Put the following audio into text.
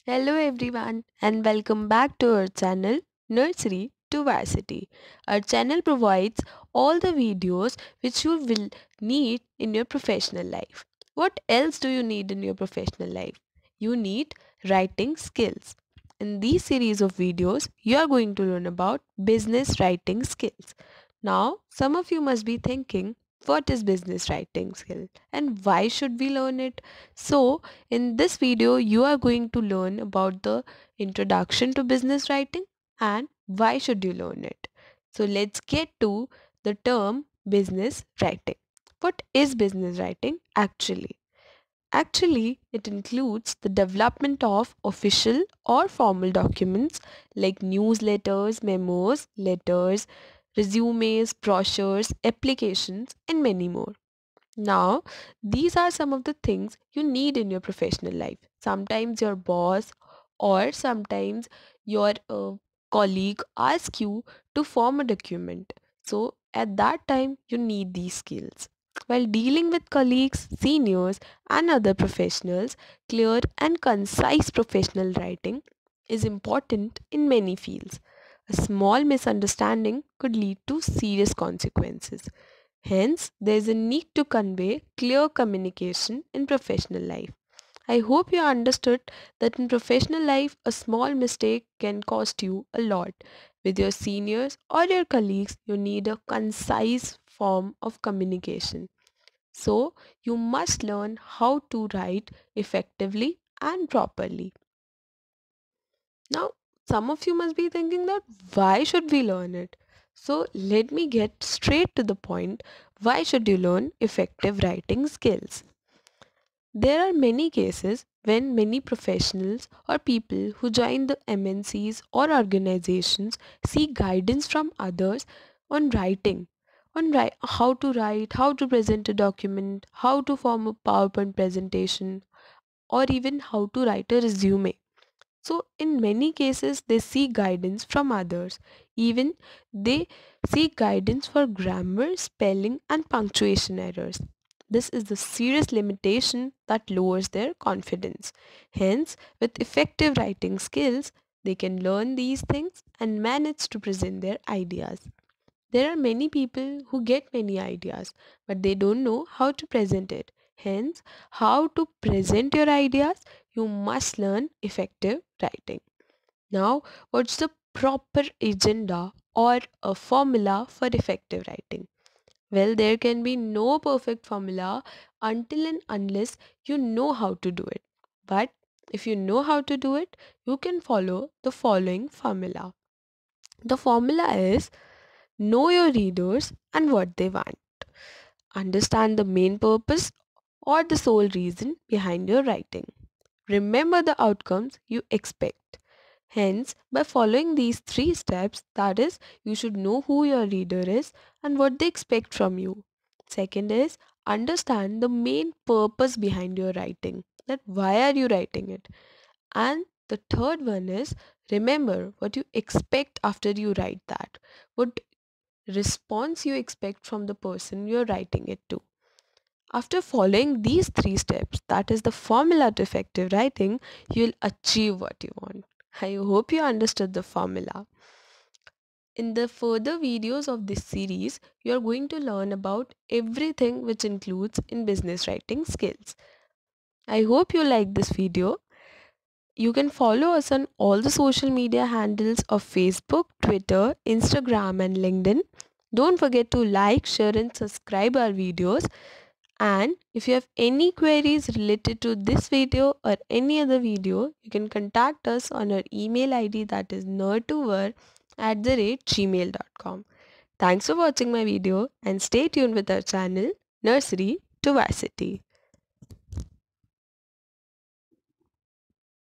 Hello everyone and welcome back to our channel Nursery to Varsity. Our channel provides all the videos which you will need in your professional life. What else do you need in your professional life? You need writing skills. In this series of videos, you are going to learn about business writing skills. Now, some of you must be thinking, what is business writing skill and why should we learn it? So, in this video, you are going to learn about the introduction to business writing and why should you learn it. So, let's get to the term business writing. What is business writing actually? Actually, it includes the development of official or formal documents like newsletters, memos, letters, resumes, brochures, applications, and many more. Now, these are some of the things you need in your professional life. Sometimes your boss or sometimes your colleague asks you to form a document. So, at that time, you need these skills. While dealing with colleagues, seniors, and other professionals, clear and concise professional writing is important in many fields. A small misunderstanding could lead to serious consequences. Hence, there is a need to convey clear communication in professional life. I hope you understood that in professional life, a small mistake can cost you a lot. With your seniors or your colleagues, you need a concise form of communication. So, you must learn how to write effectively and properly. Now, some of you must be thinking that why should we learn it? So, let me get straight to the point. Why should you learn effective writing skills? There are many cases when many professionals or people who join the MNCs or organizations seek guidance from others on writing, how to write, how to present a document, how to form a PowerPoint presentation, or even how to write a resume. So, in many cases, they seek guidance from others. Even they seek guidance for grammar, spelling, and punctuation errors. This is the serious limitation that lowers their confidence. Hence, with effective writing skills, they can learn these things and manage to present their ideas. There are many people who get many ideas, but they don't know how to present it. Hence, how to present your ideas, you must learn effective writing. Now, what's the proper agenda or a formula for effective writing? Well, there can be no perfect formula until and unless you know how to do it. But if you know how to do it, you can follow the following formula. The formula is know your readers and what they want. Understand the main purpose or the sole reason behind your writing. Remember the outcomes you expect. Hence, by following these three steps, that is, you should know who your reader is and what they expect from you. Second is, understand the main purpose behind your writing. That why are you writing it? And the third one is, remember what you expect after you write that. What response you expect from the person you're writing it to. After following these three steps, that is the formula to effective writing, you'll achieve what you want. I hope you understood the formula. In the further videos of this series, you are going to learn about everything which includes in business writing skills. I hope you like this video. You can follow us on all the social media handles of Facebook, Twitter, Instagram, and LinkedIn. Don't forget to like, share, and subscribe our videos. And if you have any queries related to this video or any other video, you can contact us on our email ID, that is nurtuver@gmail.com. Thanks for watching my video and stay tuned with our channel Nursery to Varsity.